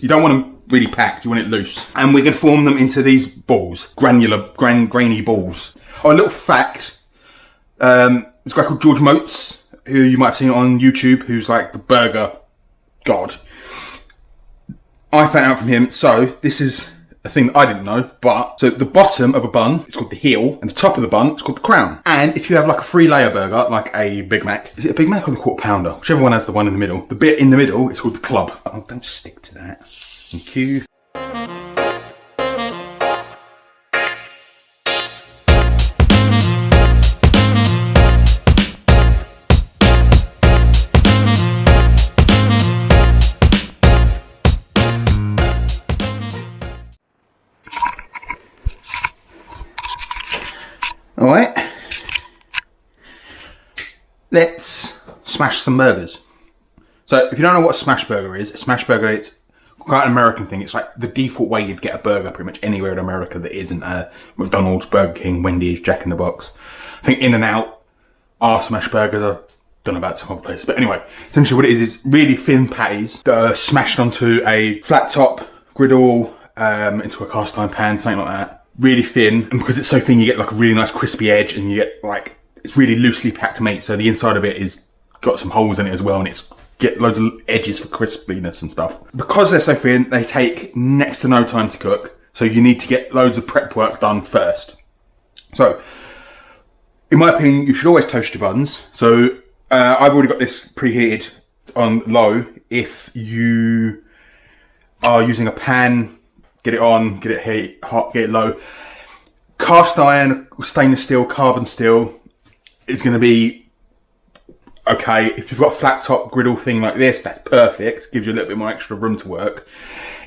You don't want them really packed, you want it loose. And we're going to form them into these balls, grainy balls. Oh, a little fact, there's a guy called George Motz, who you might have seen on YouTube, who's like the burger god. I found out from him, so this is a thing that I didn't know, but so the bottom of a bun is called the heel, and the top of the bun is called the crown. And if you have like a 3-layer burger, like a Big Mac, is it a Big Mac or the quarter pounder? Whichever one has the one in the middle. The bit in the middle is called the club. Oh, don't stick to that. Thank you. Alright, let's smash some burgers. So if you don't know what a smash burger is, a smash burger, it's quite an American thing. It's like the default way you'd get a burger pretty much anywhere in America that isn't a McDonald's, Burger King, Wendy's, Jack in the Box. I think In-N-Out are smash burgers. I don't know about some other places, but anyway, essentially what it is really thin patties that are smashed onto a flat top griddle, into a cast iron pan, something like that. Really thin, and because it's so thin you get like a really nice crispy edge, and you get like, it's really loosely packed meat, so the inside of it is got some holes in it as well, and it's get loads of edges for crispiness and stuff. Because they're so thin, they take next to no time to cook, so you need to get loads of prep work done first. So, in my opinion, you should always toast your buns. So, I've already got this preheated on low. If you are using a pan, get it on, get it hot, get it low. Cast iron, stainless steel, carbon steel is going to be okay. If you've got a flat top griddle thing like this, that's perfect. Gives you a little bit more extra room to work.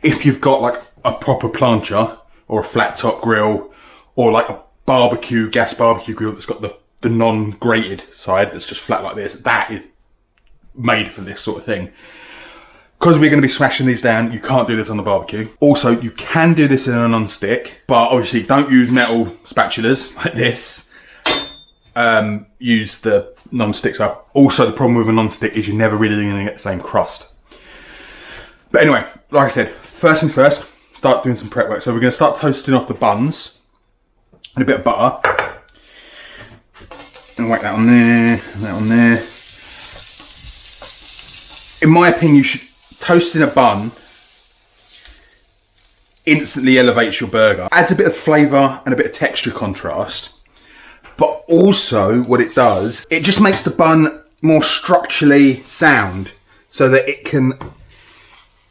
If you've got like a proper plancha or a flat top grill, or like a gas barbecue grill that's got the non-grated side that's just flat like this, that is made for this sort of thing. Because we're going to be smashing these down, you can't do this on the barbecue. Also, you can do this in a non-stick, but obviously don't use metal spatulas like this. Use the non-stick stuff. Also, the problem with a non-stick is you're never really going to get the same crust. But anyway, like I said, first things first, start doing some prep work. So we're going to start toasting off the buns and a bit of butter. And whack that on there, and that on there. In my opinion, you should toasting a bun instantly elevates your burger. Adds a bit of flavour and a bit of texture contrast. But also what it does, it just makes the bun more structurally sound, so that it can,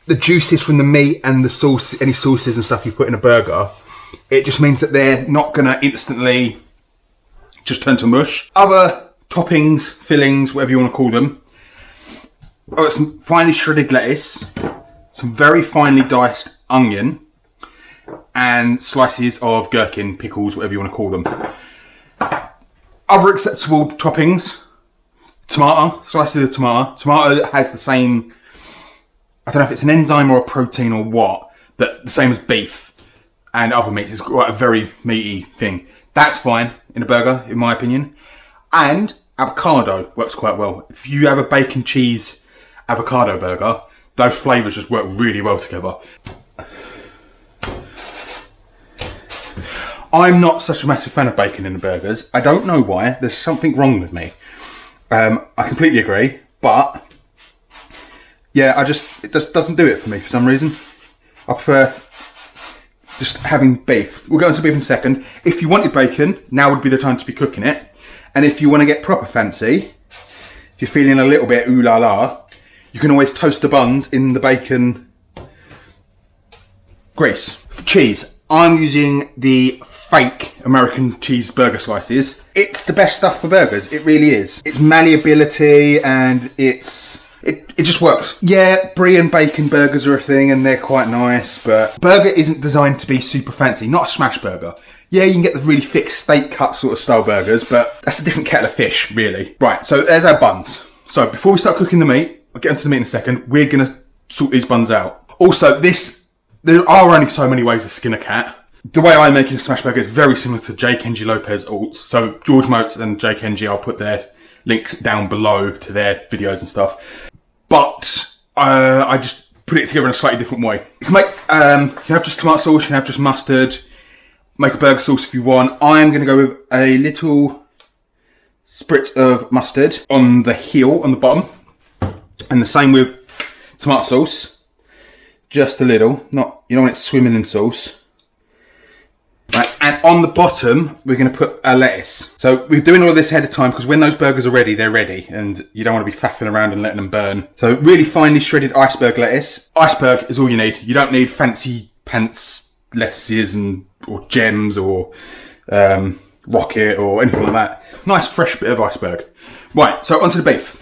the juices from the meat and the sauce, any sauces and stuff you put in a burger, it just means that they're not going to instantly just turn to mush. Other toppings, fillings, whatever you want to call them. I've got some finely shredded lettuce, some very finely diced onion, and slices of gherkin, pickles, whatever you want to call them. Other acceptable toppings, tomato, slices of tomato. Tomato has the same, I don't know if it's an enzyme or a protein or what, but the same as beef and other meats. It's quite a very meaty thing. That's fine in a burger, in my opinion. And avocado works quite well. If you have a bacon cheese avocado burger, those flavours just work really well together. I'm not such a massive fan of bacon in the burgers. I don't know why. There's something wrong with me. I completely agree, but yeah, it just doesn't do it for me for some reason. I prefer just having beef. We'll go into beef in a second. If you wanted bacon, now would be the time to be cooking it. And if you want to get proper fancy, if you're feeling a little bit ooh la la, you can always toast the buns in the bacon grease. For cheese, I'm using the fake American cheeseburger slices. It's the best stuff for burgers, it really is. It's malleability and it just works. Yeah, brie and bacon burgers are a thing and they're quite nice, but burger isn't designed to be super fancy, not a smash burger. Yeah, you can get the really thick steak cut sort of style burgers, but that's a different kettle of fish, really. Right, so there's our buns. So before we start cooking the meat, I'll get into the meat in a second, we're gonna sort these buns out. Also, there are only so many ways to skin a cat. The way I make a smash burger is very similar to J. Kenji Lopez alts. So George Motz and J. Kenji, I'll put their links down below to their videos and stuff. But I just put it together in a slightly different way. You can make, you have just tomato sauce, you can have just mustard, make a burger sauce if you want. I'm going to go with a little spritz of mustard on the heel, on the bottom, and the same with tomato sauce. Just a little, not, you don't want it swimming in sauce. Right, and on the bottom, we're going to put a lettuce. So we're doing all of this ahead of time because when those burgers are ready, they're ready, and you don't want to be faffing around and letting them burn. So really finely shredded iceberg lettuce. Iceberg is all you need. You don't need fancy pants lettuces or gems or rocket or anything like that. Nice fresh bit of iceberg. Right, so onto the beef.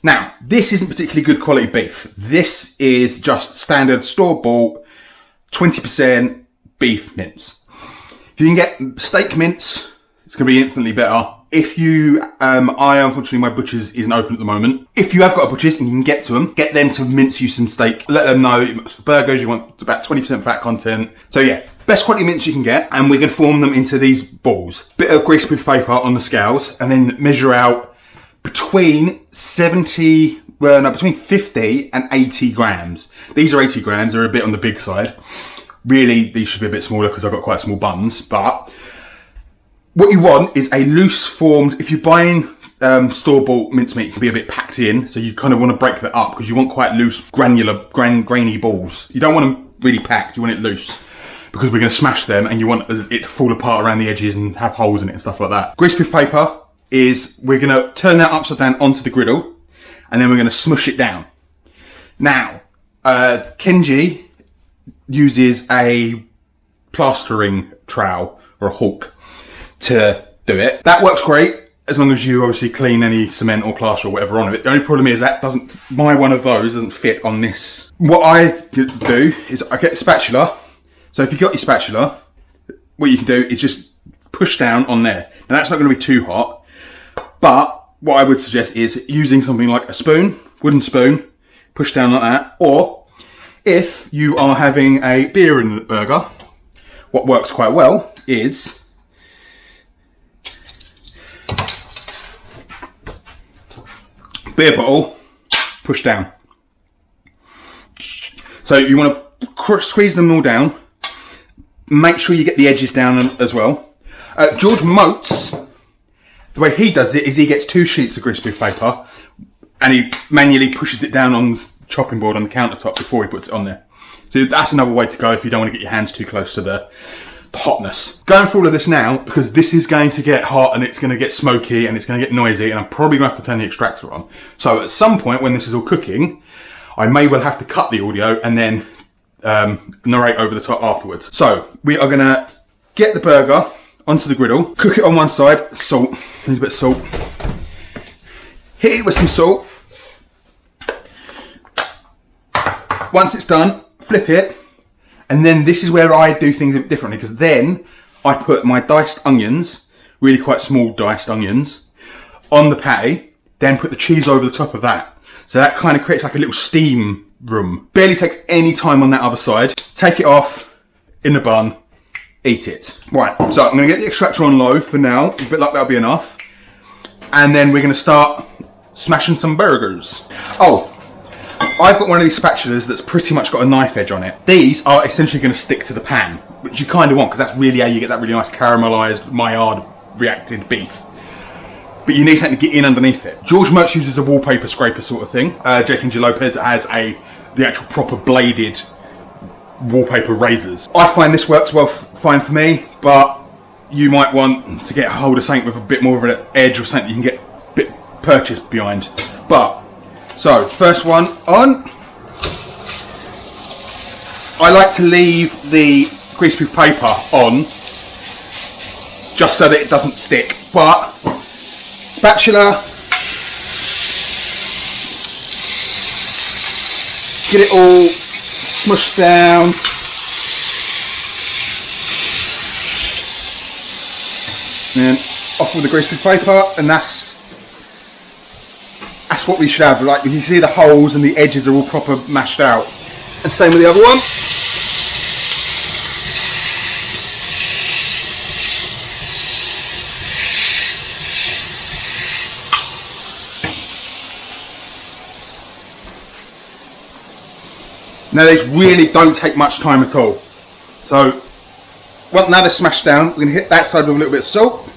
Now, this isn't particularly good quality beef. This is just standard store-bought 20% beef mince. If you can get steak mince, it's going to be infinitely better. If you, unfortunately my butcher's isn't open at the moment. If you have got a butcher's and you can get them to mince you some steak. Let them know for burgers you want about 20% fat content. So yeah, best quality mince you can get, and we're going to form them into these balls. Bit of greaseproof paper on the scales, and then measure out between 50 and 80 grams. These are 80 grams, they're a bit on the big side. Really, these should be a bit smaller because I've got quite small buns, but what you want is a loose formed, if you're buying store-bought mincemeat, it can be a bit packed in, so you kind of want to break that up because you want quite loose, grainy balls. You don't want them really packed, you want it loose because we're going to smash them and you want it to fall apart around the edges and have holes in it and stuff like that. Greaseproof paper is, we're going to turn that upside down onto the griddle and then we're going to smush it down. Now, Kenji uses a plastering trowel or a hook to do it. That works great as long as you obviously clean any cement or plaster or whatever on it. The only problem is that my one of those doesn't fit on this. What I do is I get a spatula. So if you've got your spatula, what you can do is just push down on there. Now that's not going to be too hot, but what I would suggest is using something like a spoon, wooden spoon, push down like that, or if you are having a beer in the burger, what works quite well is beer bottle, push down. So you want to squeeze them all down. Make sure you get the edges down as well. George Motz, the way he does it is he gets 2 sheets of greaseproof paper and he manually pushes it down on chopping board on the countertop before he puts it on there. So that's another way to go if you don't want to get your hands too close to the hotness. Going through all of this now because this is going to get hot and it's going to get smoky and it's going to get noisy and I'm probably going to have to turn the extractor on. So at some point when this is all cooking, I may well have to cut the audio and then narrate over the top afterwards. So we are going to get the burger onto the griddle, cook it on one side, salt, needs a bit of salt, hit it with some salt. Once it's done, flip it, and then this is where I do things a bit differently because then I put my diced onions, really quite small diced onions, on the patty, then put the cheese over the top of that. So that kind of creates like a little steam room. Barely takes any time on that other side. Take it off in the bun, eat it. Right, so I'm going to get the extractor on low for now, a bit like that'll be enough. And then we're going to start smashing some burgers. Oh, I've got one of these spatulas that's pretty much got a knife edge on it. These are essentially going to stick to the pan, which you kind of want because that's really how you get that really nice caramelised, Maillard reacted beef. But you need something to get in underneath it. George Motz uses a wallpaper scraper sort of thing. Jake and G. Lopez has the actual proper bladed wallpaper razors. I find this works well fine for me, but you might want to get hold of something with a bit more of an edge or something you can get a bit purchased behind. But so, first one on. I like to leave the greaseproof paper on just so that it doesn't stick. But spatula, get it all smushed down. And then off with the greaseproof paper, and that's what we should have. Like, you see the holes and the edges are all proper mashed out. And same with the other one. Now these really don't take much time at all. So, well, now they're smashed down, we're going to hit that side with a little bit of salt.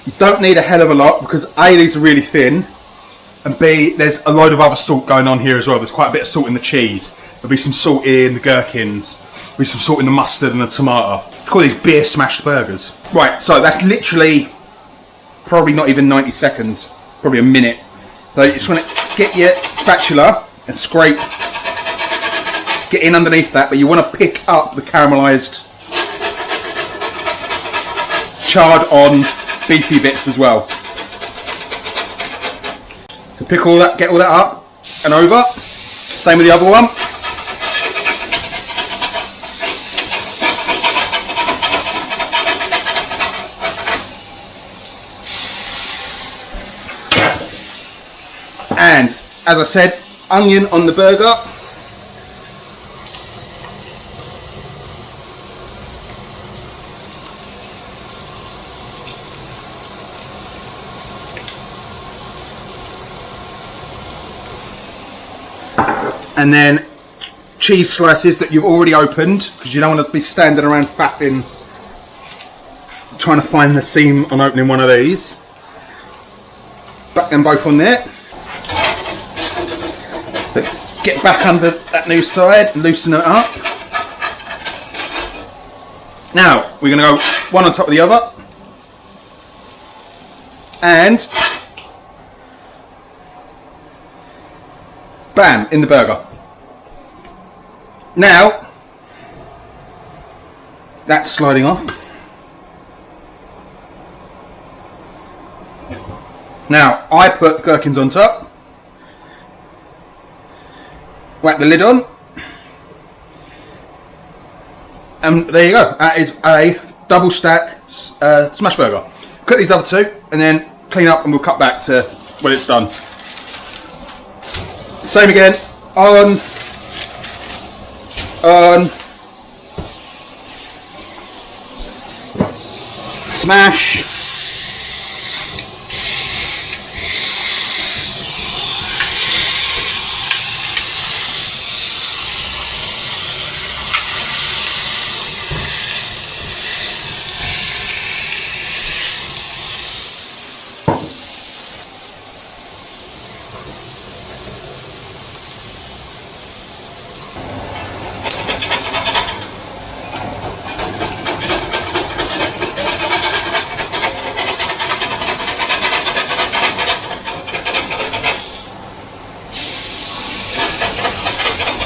You don't need a hell of a lot because A, these are really thin, and B, there's a load of other salt going on here as well. There's quite a bit of salt in the cheese. There'll be some salt in the gherkins. There'll be some salt in the mustard and the tomato. We call these beer smashed burgers. Right, so that's literally probably not even 90 seconds, probably a minute. So you just want to get your spatula and scrape, get in underneath that, but you want to pick up the caramelised, charred on beefy bits as well. So pick all that, get all that up and over. Same with the other one. And as I said, onion on the burger. And then cheese slices that you've already opened, because you don't want to be standing around faffing trying to find the seam on opening one of these. Back them both on there. But get back under that new side and loosen it up. Now we're going to go one on top of the other. And bam, in the burger. Now that's sliding off. Now I put gherkins on top, whack the lid on, and there you go. That is a double stack smash burger. Cook these other two and then clean up and we'll cut back to when it's done. Same again, on, smash,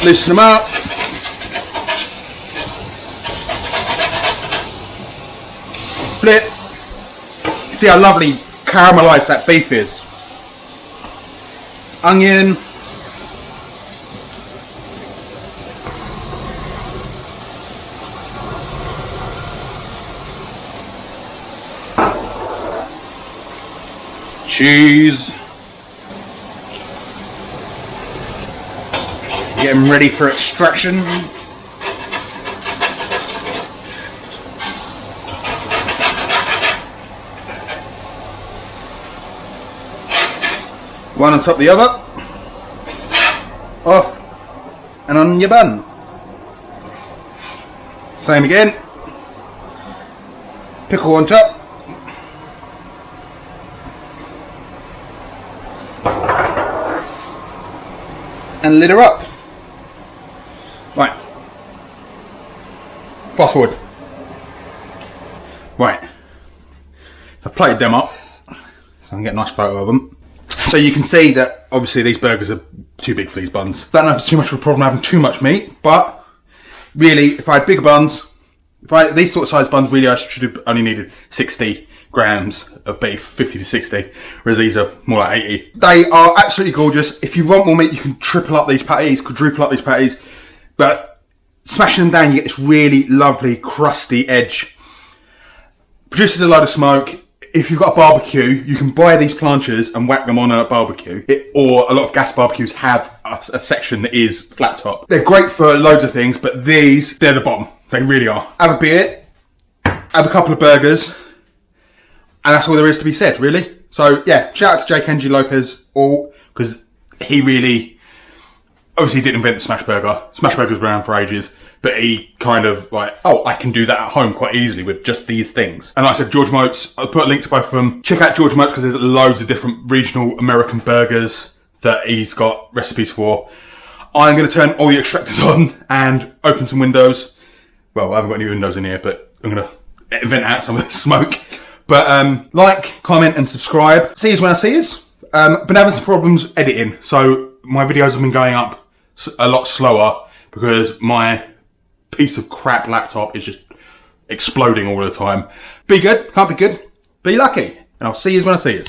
loosen them up. Flip. See how lovely caramelised that beef is. Onion. Cheese. Get them ready for extraction. One on top of the other. Off and on your bun. Same again. Pickle on top. And lid her up. Right. Fast forward. Right. I've plated them up so I can get a nice photo of them. So you can see that obviously these burgers are too big for these buns. Don't know if it's too much of a problem having too much meat, but really if I had bigger buns, these sort of size buns, really I should have only needed 60 grams of beef, 50 to 60, whereas these are more like 80. They are absolutely gorgeous. If you want more meat, you can triple up these patties, quadruple up these patties, but smashing them down, you get this really lovely crusty edge. Produces a load of smoke. If you've got a barbecue, you can buy these planchas and whack them on a barbecue. Or a lot of gas barbecues have a section that is flat top. They're great for loads of things, but these, they're the bomb. They really are. Have a beer, have a couple of burgers, and that's all there is to be said, really. So yeah, shout out to Jake Engie Lopez, because he really obviously he didn't invent the smash burger. Smash burger's been around for ages, but he kind of like, oh, I can do that at home quite easily with just these things. And like I said, George Motz, I'll put a link to both of them. Check out George Motz because there's loads of different regional American burgers that he's got recipes for. I'm going to turn all the extractors on and open some windows. Well, I haven't got any windows in here, but I'm going to vent out some of the smoke. But like, comment and subscribe. See you when I see you. Been having some problems editing, so my videos have been going up a lot slower because my piece of crap laptop is just exploding all the time. Be good, can't be good, be lucky. And I'll see you when I see you.